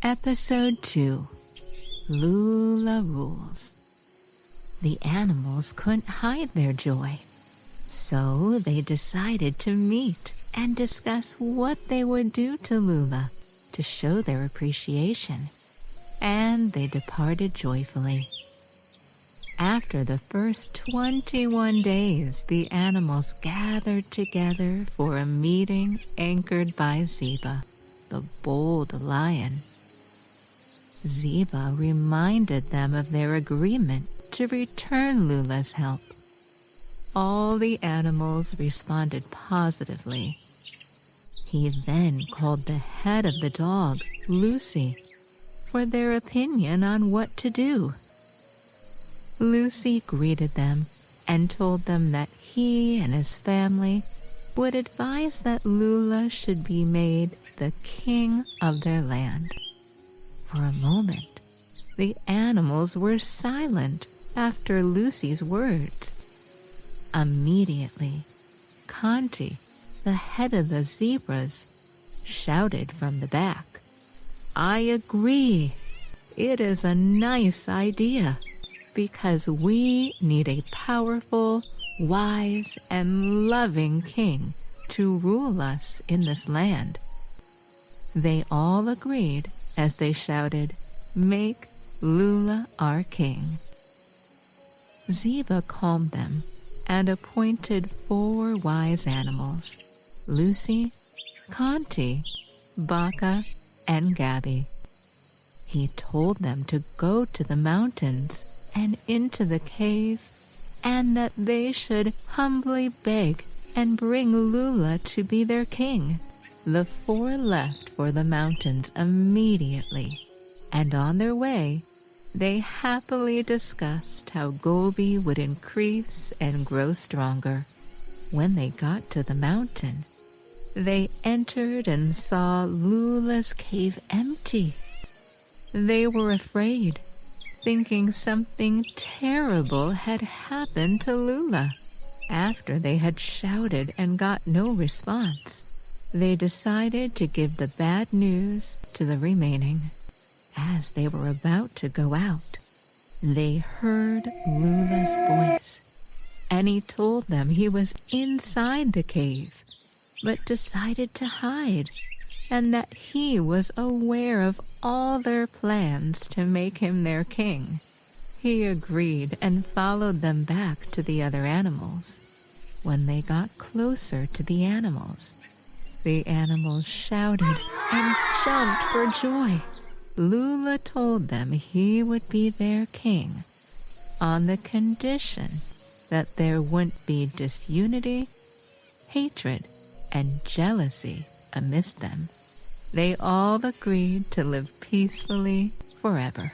Episode 2. Lula Rules. The animals couldn't hide their joy, so they decided to meet and discuss what they would do to Lula to show their appreciation, and they departed joyfully. After the first 21 days, the animals gathered together for a meeting anchored by Zeba, the bold lion. Zeba reminded them of their agreement to return Lula's help. All the animals responded positively. He then called the head of the dog, Lucy, for their opinion on what to do. Lucy greeted them and told them that he and his family would advise that Lula should be made the king of their land. For a moment, the animals were silent after Lucy's words. Immediately, Conti, the head of the zebras, shouted from the back, "I agree. It is a nice idea, because we need a powerful, wise, and loving king to rule us in this land." They all agreed as they shouted, "Make Lula our king." Zeba calmed them and appointed 4 wise animals, Lucy, Conti, Baca, and Gabby. He told them to go to the mountains and into the cave, and that they should humbly beg and bring Lula to be their king. The 4 left for the mountains immediately, and on their way, they happily discussed how Gobi would increase and grow stronger. When they got to the mountain, they entered and saw Lula's cave empty. They were afraid, thinking something terrible had happened to Lula. After they had shouted and got no response, they decided to give the bad news to the remaining. As they were about to go out, they heard Lula's voice, and he told them he was inside the cave, but decided to hide, and that he was aware of all their plans to make him their king. He agreed and followed them back to the other animals. When they got closer to the animals shouted and jumped for joy. Lula told them he would be their king on the condition that there wouldn't be disunity, hatred, and jealousy amidst them. They all agreed to live peacefully forever.